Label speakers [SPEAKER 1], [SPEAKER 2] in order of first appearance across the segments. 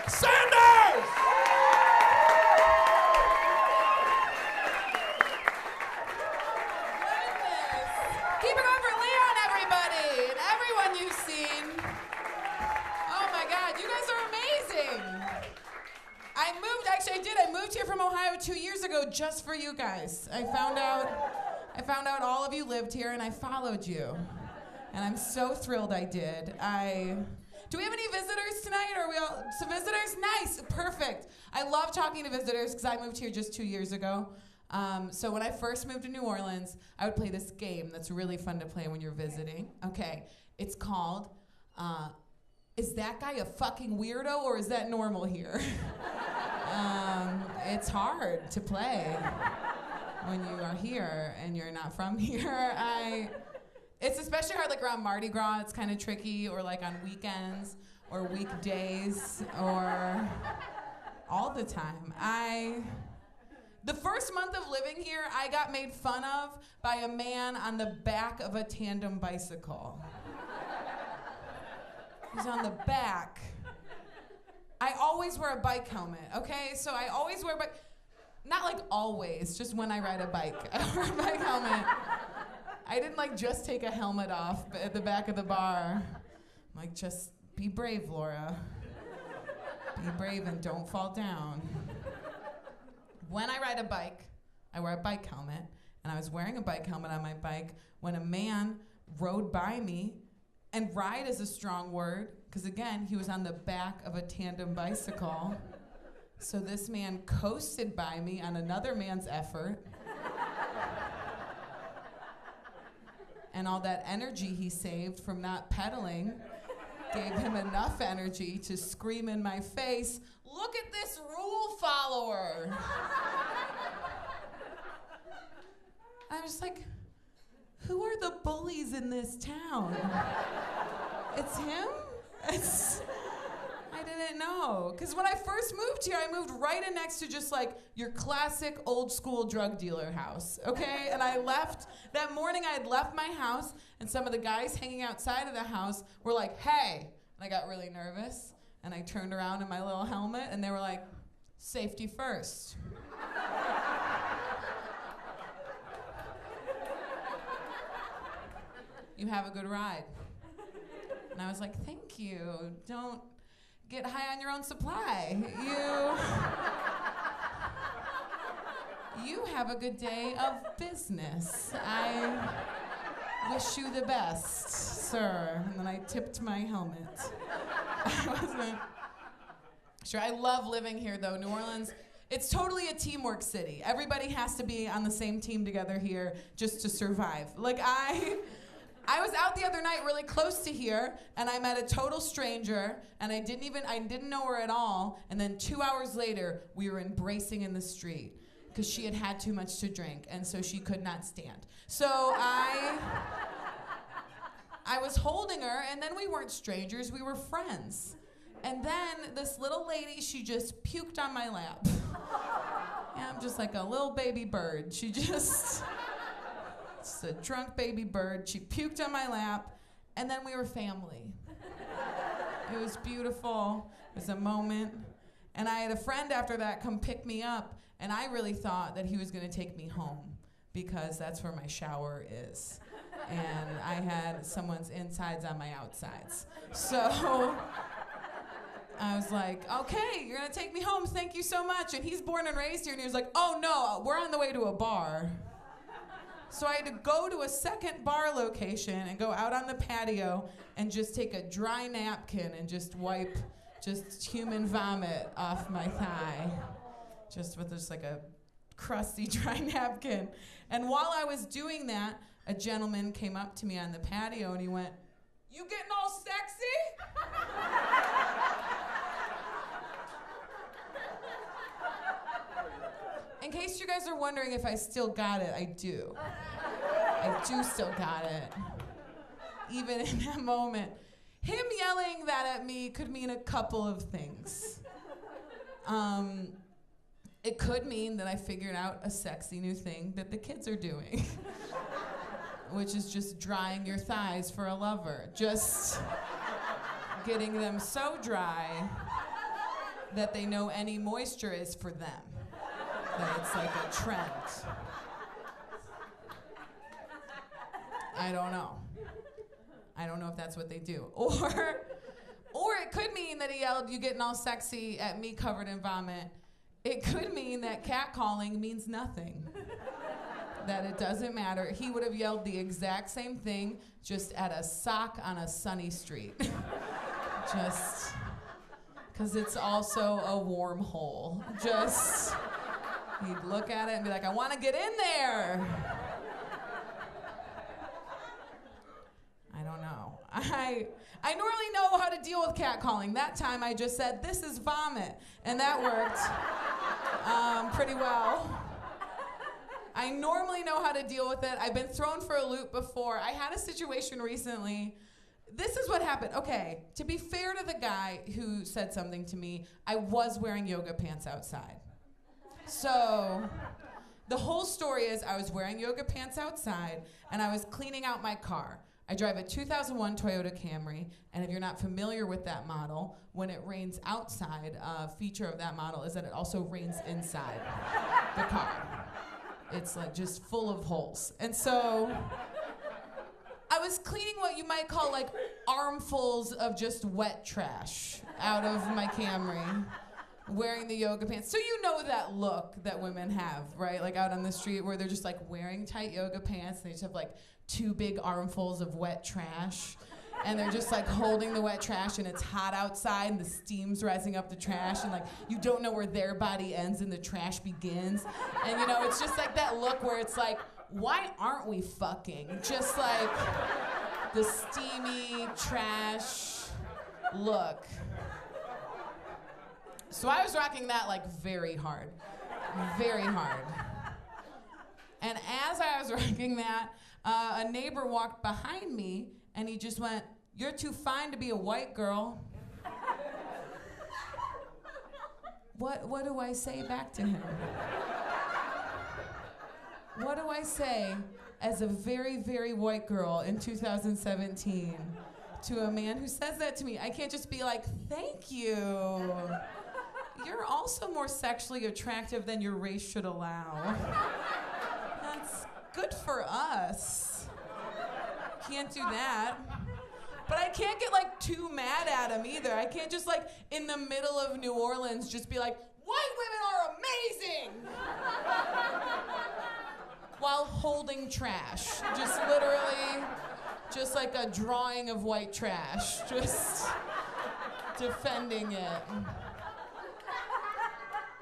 [SPEAKER 1] Sanders!
[SPEAKER 2] Keep it up for Leon, everybody, and everyone you've seen. Oh my God, you guys are amazing. I moved here from Ohio 2 years ago just for you guys. I found out all of you lived here and I followed you. And I'm so thrilled I did. Do we have any visitors tonight? Are we all, some visitors? Nice, perfect. I love talking to visitors because I moved here just 2 years ago. So when I first moved to New Orleans, I would play this game that's really fun to play when you're visiting. Okay, it's called, is that guy a fucking weirdo or is that normal here? It's hard to play when you are here and you're not from here. It's especially hard like around Mardi Gras, it's kind of tricky, or like on weekends or weekdays or all the time. The first month of living here, I got made fun of by a man on the back of a tandem bicycle. He's on the back. I always wear a bike helmet, okay? So I always wear a bike, not like always, just when I ride a bike. I wear a bike helmet. I didn't like just take a helmet off at the back of the bar. I'm like, just be brave, Laura. Be brave and don't fall down. When I ride a bike, I wear a bike helmet, and I was wearing a bike helmet on my bike when a man rode by me, and ride is a strong word, because again, he was on the back of a tandem bicycle. So this man coasted by me on another man's effort. And all that energy he saved from not pedaling gave him enough energy to scream in my face, "Look at this rule follower." I was like, who are the bullies in this town? It's him? I didn't know. Because when I first moved here, I moved right in next to just like your classic old school drug dealer house, okay? And I left, that morning I had left my house, and some of the guys hanging outside of the house were like, "Hey." And I got really nervous, and I turned around in my little helmet, and they were like, "Safety first." "You have a good ride." And I was like, "Thank you. Don't get high on your own supply. You have a good day of business. I wish you the best, sir." And then I tipped my helmet. I wasn't sure. I love living here, though. New Orleans, it's totally a teamwork city. Everybody has to be on the same team together here just to survive. Like I was out the other night really close to here, and I met a total stranger, and I didn't know her at all, and then 2 hours later, we were embracing in the street, because she had had too much to drink, and so she could not stand. So I was holding her, and then we weren't strangers, we were friends. And then this little lady, she just puked on my lap. Yeah, I'm just like a little baby bird. It's a drunk baby bird. She puked on my lap, and then we were family. It was beautiful. It was a moment. And I had a friend after that come pick me up, and I really thought that he was going to take me home because that's where my shower is. And I had someone's insides on my outsides. So I was like, "Okay, you're going to take me home. Thank you so much." And he's born and raised here, and he was like, "Oh, no, we're on the way to a bar." So I had to go to a second bar location and go out on the patio and just take a dry napkin and just wipe just human vomit off my thigh, just with just like a crusty dry napkin. And while I was doing that, a gentleman came up to me on the patio and he went, "You getting all sexy?" In case you guys are wondering if I still got it, I do. I do still got it. Even in that moment. Him yelling that at me could mean a couple of things. It could mean that I figured out a sexy new thing that the kids are doing, which is just drying your thighs for a lover. Just getting them so dry that they know any moisture is for them. That it's like a trend. I don't know. I don't know if that's what they do. Or it could mean that he yelled, "You getting all sexy," at me covered in vomit. It could mean that catcalling means nothing. That it doesn't matter. He would have yelled the exact same thing, just at a sock on a sunny street. Just, because it's also a warm hole. Just, he'd look at it and be like, "I want to get in there." I don't know. I normally know how to deal with catcalling. That time I just said, "This is vomit," and that worked pretty well. I normally know how to deal with it. I've been thrown for a loop before. I had a situation recently. This is what happened. Okay, to be fair to the guy who said something to me, I was wearing yoga pants outside. So the whole story is I was wearing yoga pants outside and I was cleaning out my car. I drive a 2001 Toyota Camry, and if you're not familiar with that model, when it rains outside, a feature of that model is that it also rains inside the car. It's like just full of holes. And so I was cleaning what you might call like armfuls of just wet trash out of my Camry, wearing the yoga pants. So you know that look that women have, right? Like out on the street where they're just like wearing tight yoga pants, and they just have like 2 big armfuls of wet trash. And they're just like holding the wet trash, and it's hot outside and the steam's rising up the trash, and like you don't know where their body ends and the trash begins. And you know, it's just like that look where it's like, why aren't we fucking? Just like the steamy trash look. So I was rocking that like very hard. Very hard. And as I was rocking that, a neighbor walked behind me and he just went, "You're too fine to be a white girl." What do I say back to him? What do I say as a very, very white girl in 2017 to a man who says that to me? I can't just be like, "Thank you. You're also more sexually attractive than your race should allow. That's good for us." Can't do that. But I can't get like too mad at him either. I can't just like in the middle of New Orleans just be like, "White women are amazing," while holding trash. Just literally, just like a drawing of white trash. Just defending it.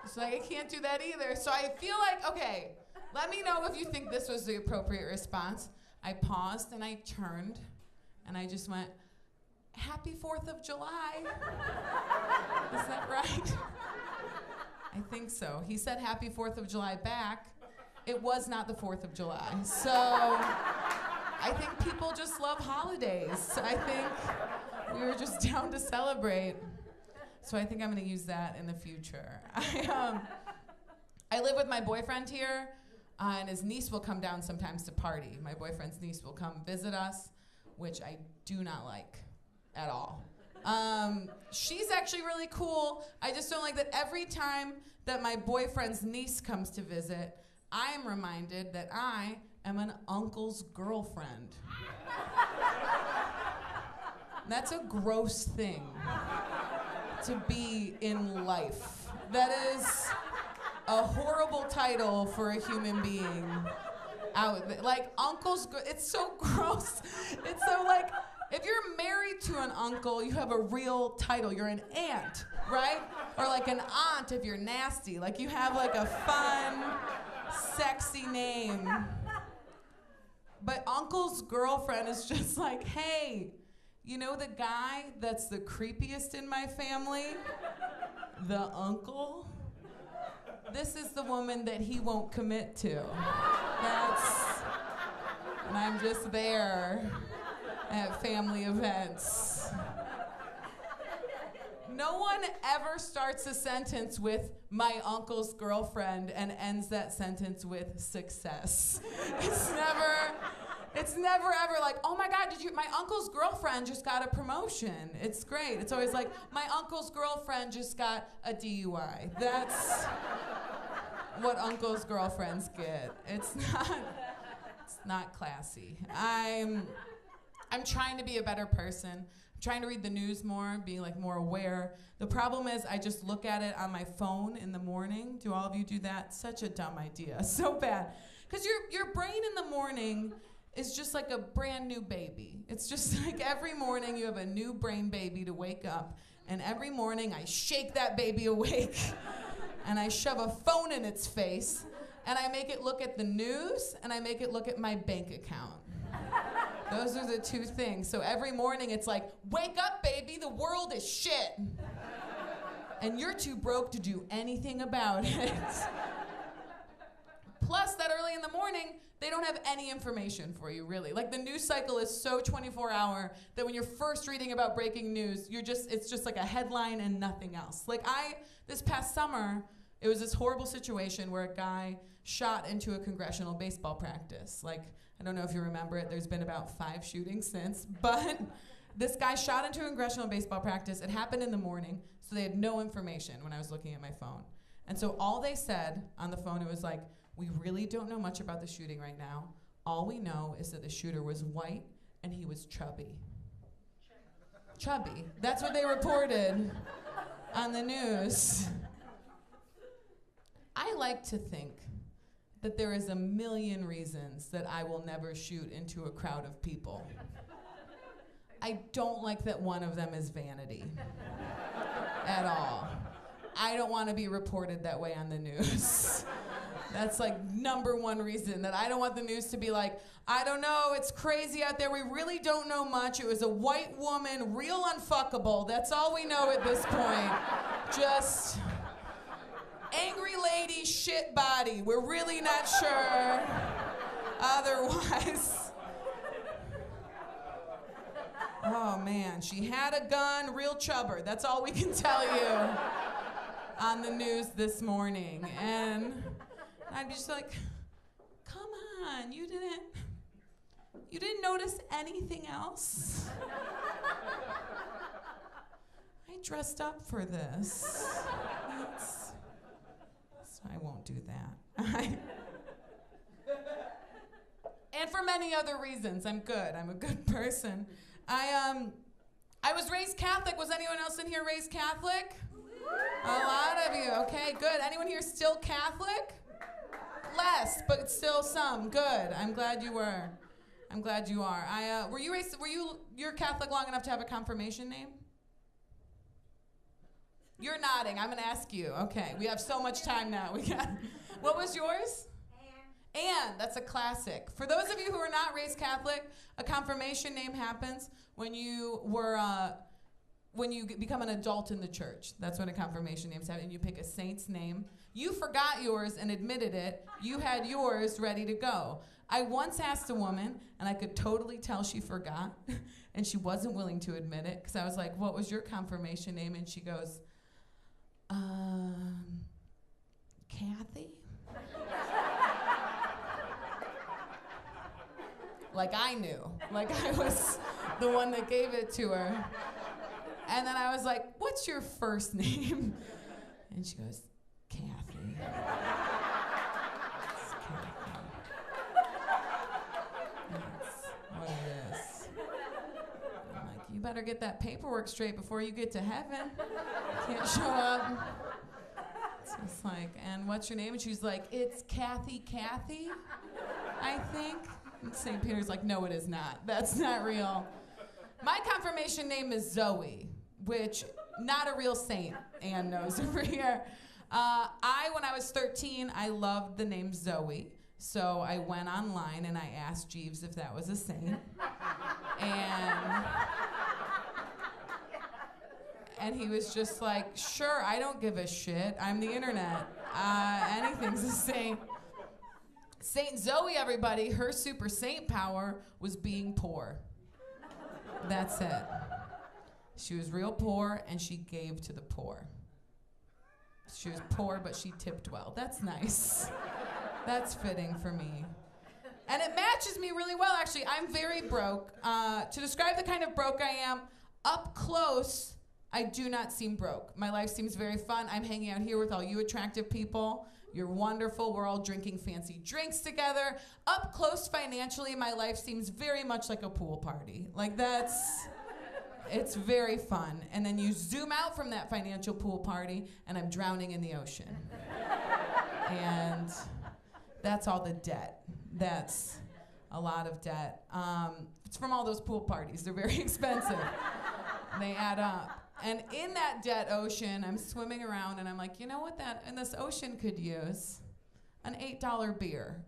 [SPEAKER 2] So I can't do that either. So I feel like, okay, let me know if you think this was the appropriate response. I paused and I turned and I just went, "Happy 4th of July." Is that right? I think so. He said "Happy 4th of July" back. It was not the 4th of July. So I think people just love holidays. I think we were just down to celebrate. So I think I'm gonna use that in the future. I live with my boyfriend here, and his niece will come down sometimes to party. My boyfriend's niece will come visit us, which I do not like at all. She's actually really cool. I just don't like that every time that my boyfriend's niece comes to visit, I am reminded that I am an uncle's girlfriend. That's a gross thing to be in life. That is a horrible title for a human being. Like it's so gross. It's so like, if you're married to an uncle, you have a real title. You're an aunt, right? Or like an aunt if you're nasty. Like you have like a fun, sexy name. But uncle's girlfriend is just like, "Hey, you know the guy that's the creepiest in my family? The uncle? This is the woman that he won't commit to." And I'm just there at family events. No one ever starts a sentence with my uncle's girlfriend and ends that sentence with success. It's never ever like, oh my God, my uncle's girlfriend just got a promotion. It's great. It's always like, my uncle's girlfriend just got a DUI. That's what uncle's girlfriends get. It's not classy. I'm trying to be a better person. I'm trying to read the news more, being like more aware. The problem is I just look at it on my phone in the morning. Do all of you do that? Such a dumb idea. So bad. Because your brain in the morning is just like a brand new baby. It's just like every morning you have a new brain baby to wake up. And every morning I shake that baby awake and I shove a phone in its face and I make it look at the news and I make it look at my bank account. Those are the two things. So every morning it's like, wake up, baby, the world is shit. And you're too broke to do anything about it. Plus, that early in the morning, they don't have any information for you, really. Like, the news cycle is so 24-hour that when you're first reading about breaking news, it's just like a headline and nothing else. Like, this past summer, it was this horrible situation where a guy shot into a congressional baseball practice. Like, I don't know if you remember it. There's been about 5 shootings since. But this guy shot into a congressional baseball practice. It happened in the morning, so they had no information when I was looking at my phone. And so all they said on the phone, it was like, we really don't know much about the shooting right now. All we know is that the shooter was white and he was chubby. Chubby. That's what they reported on the news. I like to think that there is a million reasons that I will never shoot into a crowd of people. I don't like that one of them is vanity at all. I don't want to be reported that way on the news. That's like number one reason that I don't want the news to be like, I don't know, it's crazy out there. We really don't know much. It was a white woman, real unfuckable. That's all we know at this point. Just angry lady, shit body. We're really not sure otherwise. Oh man, she had a gun, real chubber. That's all we can tell you on the news this morning. And I'd be just like, come on, you didn't notice anything else? I dressed up for this. So I won't do that. And for many other reasons, I'm good. I'm a good person. I was raised Catholic. Was anyone else in here raised Catholic? A lot of you. Okay, good. Anyone here still Catholic? Less, but still some. Good. I'm glad you were. I'm glad you are. You're Catholic long enough to have a confirmation name? You're nodding. I'm going to ask you. Okay. We have so much time now. What was yours? Anne. That's a classic. For those of you who are not raised Catholic, a confirmation name happens when you become an adult in the church. That's when a confirmation name's happen, and you pick a saint's name. You forgot yours and admitted it. You had yours ready to go. I once asked a woman, and I could totally tell she forgot, and she wasn't willing to admit it, because I was like, what was your confirmation name? And she goes, Kathy? Like I knew. Like I was the one that gave it to her. And then I was like, what's your first name? And she goes, Kathy. It's Kathy. That's what it is. I'm like, you better get that paperwork straight before you get to heaven. Can't show up. It's just like, and what's your name? And she's like, it's Kathy, I think. And St. Peter's like, no, it is not. That's not real. My confirmation name is Zoe, which, not a real saint, Anne knows over here. When I was 13, I loved the name Zoe. So I went online and I asked Jeeves if that was a saint. And he was just like, sure, I don't give a shit. I'm the internet. Anything's a saint. Saint Zoe, everybody, her super saint power was being poor. That's it. She was real poor, and she gave to the poor. She was poor, but she tipped well. That's nice. That's fitting for me. And it matches me really well, actually. I'm very broke. To describe the kind of broke I am, up close, I do not seem broke. My life seems very fun. I'm hanging out here with all you attractive people. You're wonderful. We're all drinking fancy drinks together. Up close financially, my life seems very much like a pool party. Like it's very fun. And then you zoom out from that financial pool party, and I'm drowning in the ocean. And that's all the debt. That's a lot of debt. It's from all those pool parties. They're very expensive. They add up. And in that debt ocean, I'm swimming around, and I'm like, you know what this ocean could use? An $8 beer.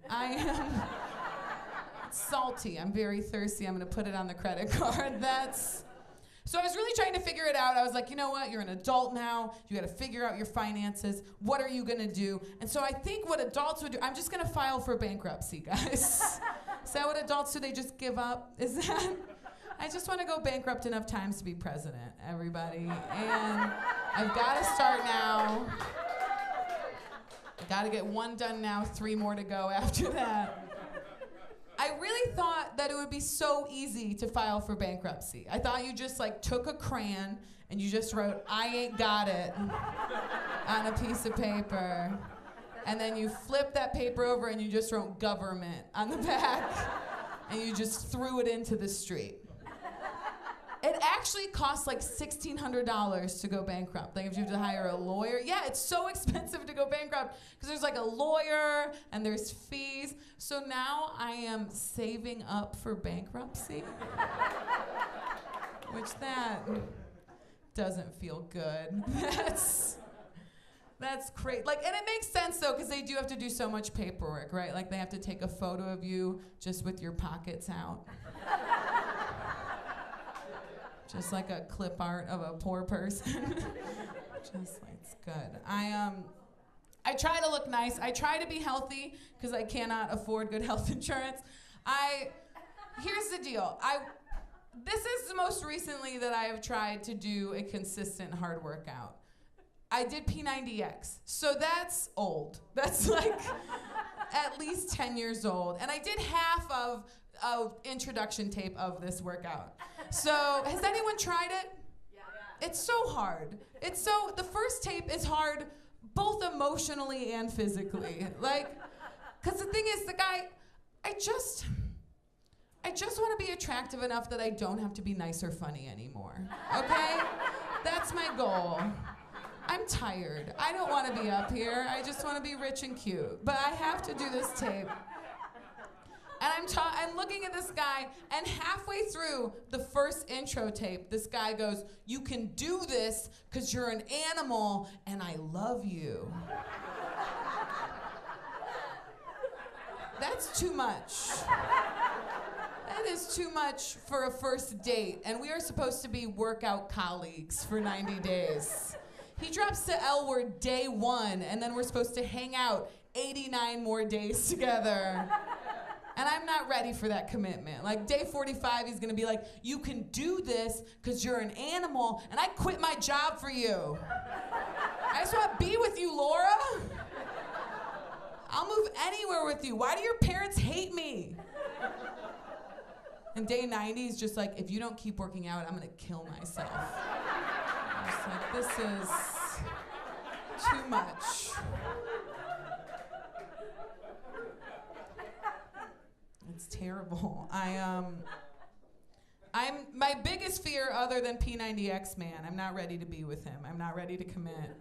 [SPEAKER 2] It's salty. I'm very thirsty. I'm going to put it on the credit card. So I was really trying to figure it out. I was like, you know what? You're an adult now. You got to figure out your finances. What are you going to do? And so I think what adults would do, I'm just going to file for bankruptcy, guys. Is that what adults do? They just give up? I just want to go bankrupt enough times to be president, everybody. And I've got to start now. Got to get one done now, 3 more to go after that. I really thought that it would be so easy to file for bankruptcy. I thought you just took a crayon and you just wrote, I ain't got it, on a piece of paper. And then you flip that paper over and you just wrote government on the back. And you just threw it into the street. It actually costs $1,600 to go bankrupt. If you have to hire a lawyer. Yeah, it's so expensive to go bankrupt because there's a lawyer and there's fees. So now I am saving up for bankruptcy, which that doesn't feel good. That's great. And it makes sense though, because they do have to do so much paperwork, right? They have to take a photo of you just with your pockets out. Just like a clip art of a poor person. It's good. I try to look nice. I try to be healthy because I cannot afford good health insurance. Here's the deal. This is the most recently that I have tried to do a consistent hard workout. I did P90X, so that's old. That's at least 10 years old. And I did half of introduction tape of this workout. So has anyone tried it? Yeah. It's so hard. The first tape is hard both emotionally and physically. Because the thing is, I just want to be attractive enough that I don't have to be nice or funny anymore, okay? That's my goal. I'm tired. I don't want to be up here. I just want to be rich and cute. But I have to do this tape. And I'm looking at this guy, and halfway through the first intro tape, this guy goes, you can do this because you're an animal, and I love you. That's too much. That is too much for a first date, and we are supposed to be workout colleagues for 90 days. He drops the L word day 1, and then we're supposed to hang out 89 more days together. And I'm not ready for that commitment. Day 45, he's gonna be like, you can do this because you're an animal, and I quit my job for you. I just want to be with you, Laura. I'll move anywhere with you. Why do your parents hate me? And day 90 is just if you don't keep working out, I'm gonna kill myself. I'm just this is too much. It's terrible. I'm my biggest fear, other than P90X man, I'm not ready to be with him. I'm not ready to commit.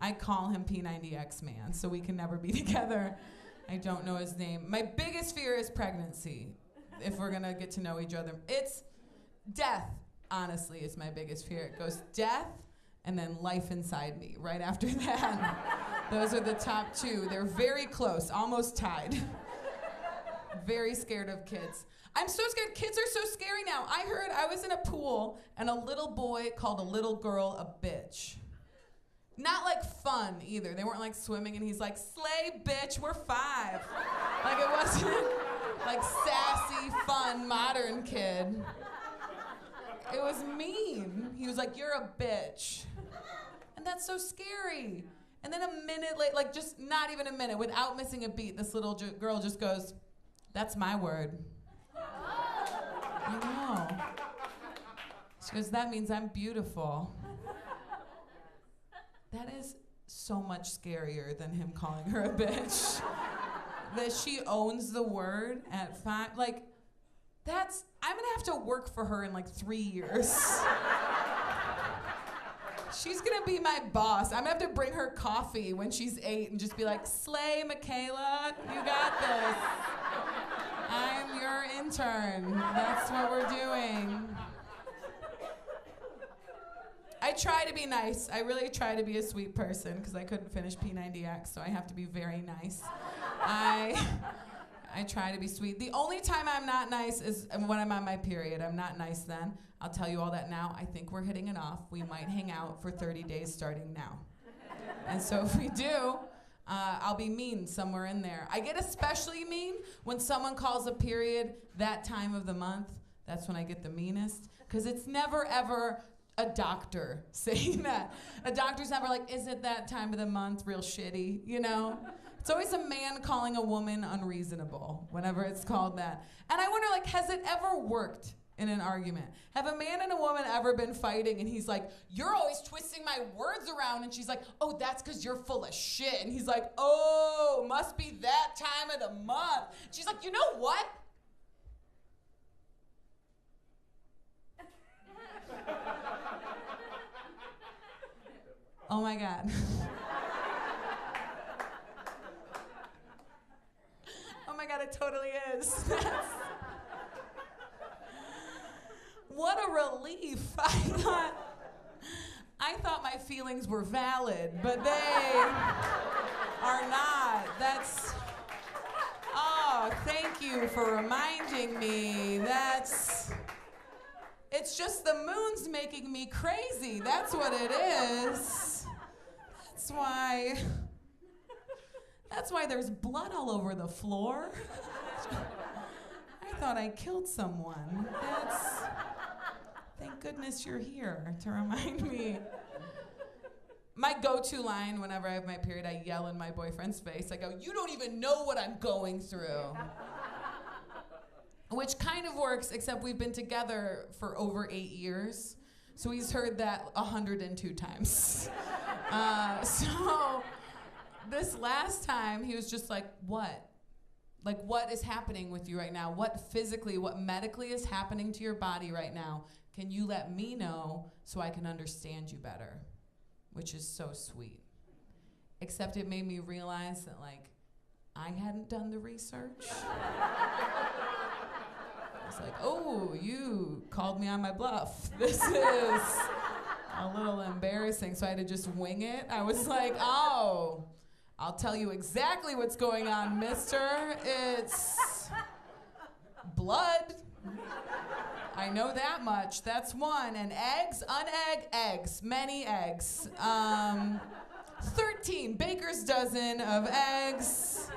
[SPEAKER 2] I call him P90X man, so we can never be together. I don't know his name. My biggest fear is pregnancy, if we're gonna get to know each other. It's death, honestly, is my biggest fear. It goes death and then life inside me right after that. Those are the top 2. They're very close, almost tied. Very scared of kids. I'm so scared. Kids are so scary now. I was in a pool and a little boy called a little girl a bitch. Not fun either. They weren't swimming and he's like, slay bitch, we're 5. It wasn't sassy, fun, modern kid. It was mean. He was like, "You're a bitch." And that's so scary. And then a minute later, like just not even a minute, without missing a beat, this little girl just goes, "That's my word." I know. She goes, "That means I'm beautiful." That is so much scarier than him calling her a bitch. That she owns the word at 5. Like, I'm gonna have to work for her in like 3 years. She's gonna be my boss. I'm gonna have to bring her coffee when she's 8 and just be like, "Slay, Michaela, you got this. I'm your intern. That's what we're doing." I try to be nice. I really try to be a sweet person because I couldn't finish P90X, so I have to be very nice. I try to be sweet. The only time I'm not nice is when I'm on my period. I'm not nice then. I'll tell you all that now. I think we're hitting it off. We might hang out for 30 days starting now. And so if we do, I'll be mean somewhere in there. I get especially mean when someone calls a period that time of the month. That's when I get the meanest. Because it's never, ever a doctor saying that. A doctor's never like, "Is it that time of the month? Real shitty," you know? It's always a man calling a woman unreasonable whenever it's called that. And I wonder, like, has it ever worked in an argument? Have a man and a woman ever been fighting and he's like, "You're always twisting my words around," and she's like, "Oh, that's because you're full of shit," and he's like, "Oh, must be that time of the month." She's like, "You know what? Oh my God." Oh my God, it totally is. What a relief. I thought my feelings were valid, but they are not. Oh, thank you for reminding me. It's just the moon's making me crazy. That's what it is. That's why there's blood all over the floor. I thought I killed someone. Thank goodness you're here to remind me. My go-to line whenever I have my period, I yell in my boyfriend's face. I go, "You don't even know what I'm going through." Which kind of works, except we've been together for over 8 years. So he's heard that 102 times. So this last time, he was just like, "What? Like, what is happening with you right now? What physically, what medically is happening to your body right now? Can you let me know so I can understand you better?" Which is so sweet. Except it made me realize that, like, I hadn't done the research. I was like, "Oh, you called me on my bluff. This is a little embarrassing." So I had to just wing it. I was like, "Oh, I'll tell you exactly what's going on, mister. It's blood. I know that much. That's one. And eggs, unegg, eggs, many eggs. 13 baker's dozen of eggs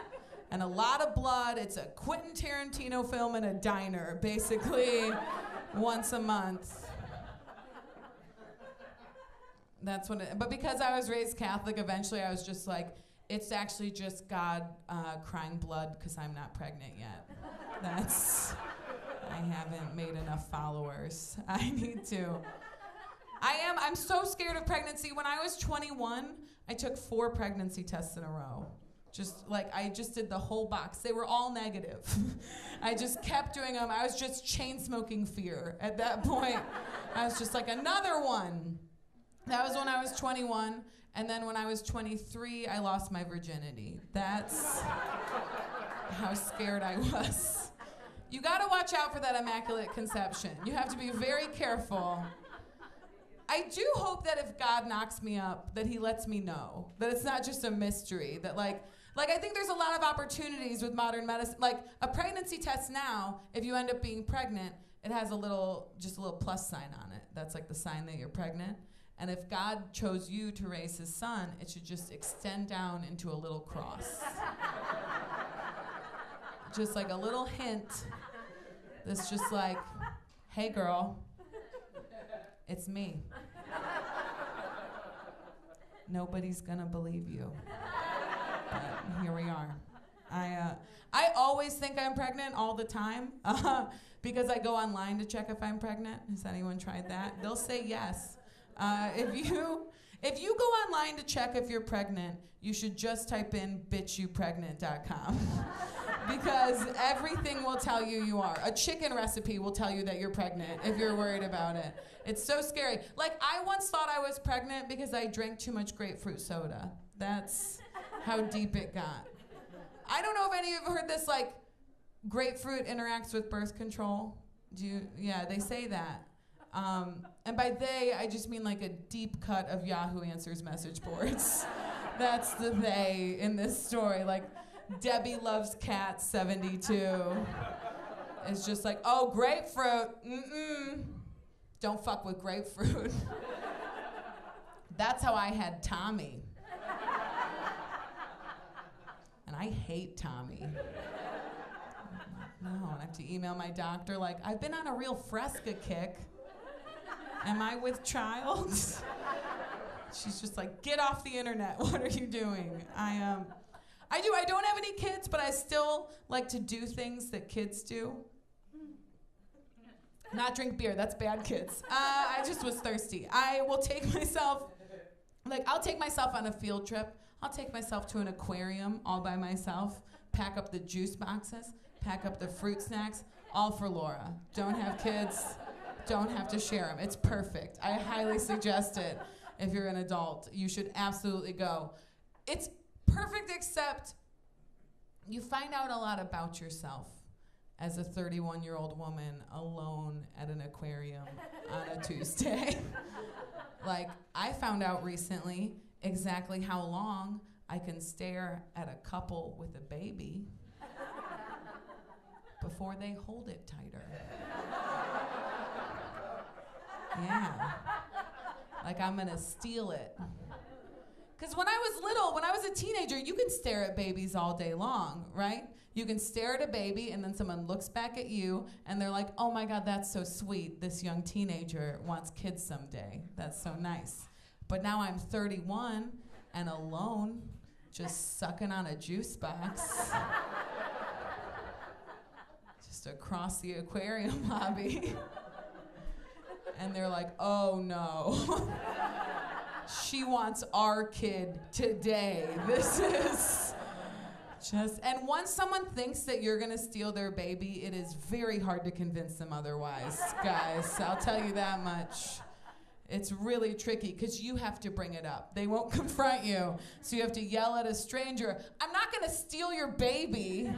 [SPEAKER 2] and a lot of blood. It's a Quentin Tarantino film in a diner, basically once a month." That's what but because I was raised Catholic, eventually I was just like, it's actually just God crying blood because I'm not pregnant yet. I haven't made enough followers. I need to. I'm so scared of pregnancy. When I was 21, I took 4 pregnancy tests in a row. I just did the whole box. They were all negative. I just kept doing them. I was just chain smoking fear at that point. I was just like, another one. That was when I was 21. And then when I was 23, I lost my virginity. That's how scared I was. You gotta watch out for that immaculate conception. You have to be very careful. I do hope that if God knocks me up, that he lets me know. That it's not just a mystery. That I think there's a lot of opportunities with modern medicine. Like a pregnancy test now, if you end up being pregnant, it has just a little plus sign on it. That's like the sign that you're pregnant. And if God chose you to raise his son, it should just extend down into a little cross. Just like a little hint that's just like, "Hey girl, It's me. Nobody's gonna believe you. But here we are. I always think I'm pregnant all the time because I go online to check if I'm pregnant. Has anyone tried that? They'll say yes. If you go online to check if you're pregnant, you should just type in bitchyoupregnant.com because everything will tell you are. A chicken recipe will tell you that you're pregnant if you're worried about it. It's so scary. Like, I once thought I was pregnant because I drank too much grapefruit soda. That's how deep it got. I don't know if any of you have heard this, like, grapefruit interacts with birth control. Yeah, they say that. And by they, I just mean like a deep cut of Yahoo Answers message boards. That's the they in this story. Like, Debbie Loves Cats 72 is just like, oh, grapefruit, don't fuck with grapefruit. That's how I had Tommy. And I hate Tommy. No, I have to email my doctor like, I've been on a real Fresca kick. Am I with child? She's just like, get off the internet. What are you doing? I don't have any kids, but I still like to do things that kids do. Not drink beer, that's bad, kids. I just was thirsty. I will take myself, I'll take myself on a field trip. I'll take myself to an aquarium all by myself, pack up the juice boxes, pack up the fruit snacks, all for Laura. Don't have kids, don't have to share them. It's perfect. I highly suggest it. If you're an adult, you should absolutely go. It's perfect, except you find out a lot about yourself as a 31-year-old woman alone at an aquarium on a Tuesday. Like, I found out recently exactly how long I can stare at a couple with a baby before they hold it tighter. Yeah. Like, I'm gonna steal it. Because when I was a teenager, you can stare at babies all day long, right? You can stare at a baby and then someone looks back at you and they're like, oh my God, that's so sweet. This young teenager wants kids someday. That's so nice. But now I'm 31 and alone, just sucking on a juice box. Just across the aquarium lobby. And they're like, oh no. She wants our kid today. This is just, and once someone thinks that you're gonna steal their baby, it is very hard to convince them otherwise, guys. I'll tell you that much. It's really tricky because you have to bring it up. They won't confront you, so you have to yell at a stranger, I'm not gonna steal your baby.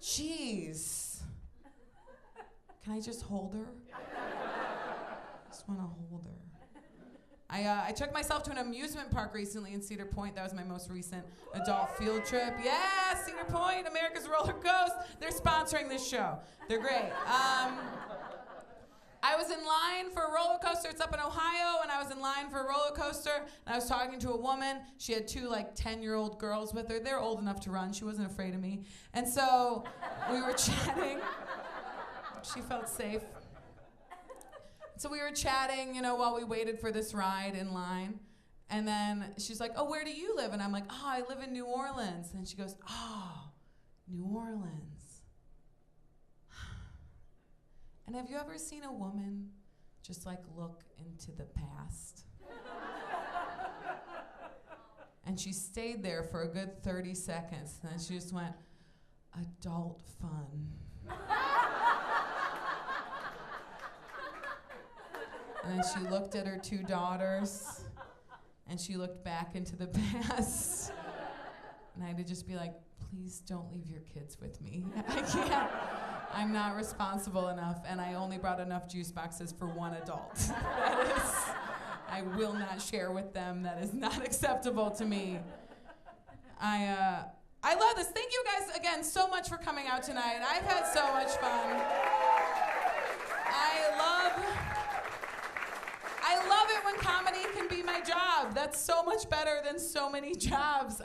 [SPEAKER 2] Jeez. Can I just hold her? I just want to hold her. I took myself to an amusement park recently in Cedar Point. That was my most recent adult field trip. Yeah, Cedar Point, America's Roller Coaster. They're sponsoring this show. They're great. I was in line for a roller coaster. It's up in Ohio, and I was in line for a roller coaster, and I was talking to a woman. She had two 10-year-old girls with her. They're old enough to run. She wasn't afraid of me. And so we were chatting. She felt safe. So we were chatting, while we waited for this ride in line. And then she's like, oh, where do you live? And I'm like, oh, I live in New Orleans. And she goes, oh, New Orleans. And have you ever seen a woman just look into the past? And she stayed there for a good 30 seconds. And then she just went, adult fun. And then she looked at her two daughters, and she looked back into the past. And I had to just be like, please don't leave your kids with me. I can't. I'm not responsible enough, and I only brought enough juice boxes for one adult. I will not share with them. That is not acceptable to me. I love this. Thank you guys again so much for coming out tonight. I've had so much fun. I love it when comedy can be my job. That's so much better than so many jobs.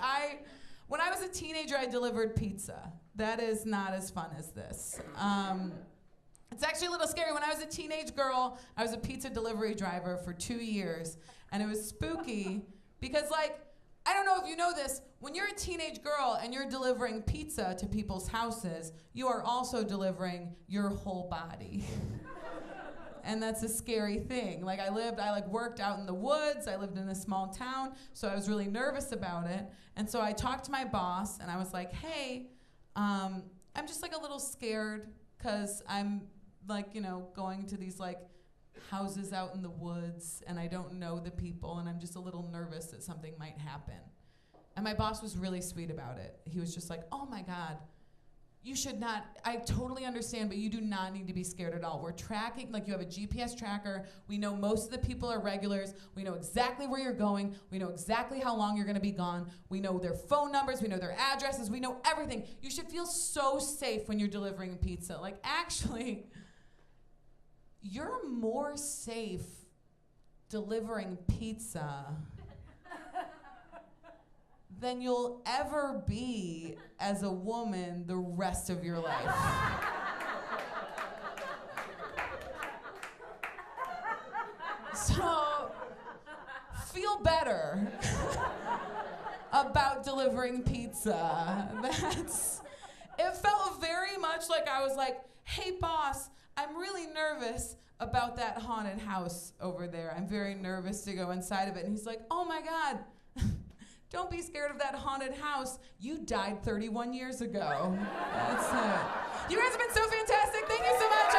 [SPEAKER 2] When I was a teenager, I delivered pizza. That is not as fun as this. It's actually a little scary. When I was a teenage girl, I was a pizza delivery driver for 2 years, and it was spooky because, like, I don't know if you know this, when you're a teenage girl and you're delivering pizza to people's houses, you are also delivering your whole body. And that's a scary thing. Like, I worked out in the woods, I lived in a small town, so I was really nervous about it. And so I talked to my boss, and I was like, hey, I'm just like a little scared, because I'm like, going to these like houses out in the woods, and I don't know the people, and I'm just a little nervous that something might happen. And my boss was really sweet about it. He was just like, oh my God, you should not, I totally understand, but you do not need to be scared at all. We're tracking, like you have a GPS tracker. We know most of the people are regulars. We know exactly where you're going. We know exactly how long you're gonna be gone. We know their phone numbers. We know their addresses. We know everything. You should feel so safe when you're delivering pizza. Like, actually, you're more safe delivering pizza than you'll ever be as a woman the rest of your life. So, feel better about delivering pizza. It felt very much like I was like, hey boss, I'm really nervous about that haunted house over there. I'm very nervous to go inside of it. And he's like, oh my God, don't be scared of that haunted house. You died 31 years ago. That's it. You guys have been so fantastic. Thank you so much.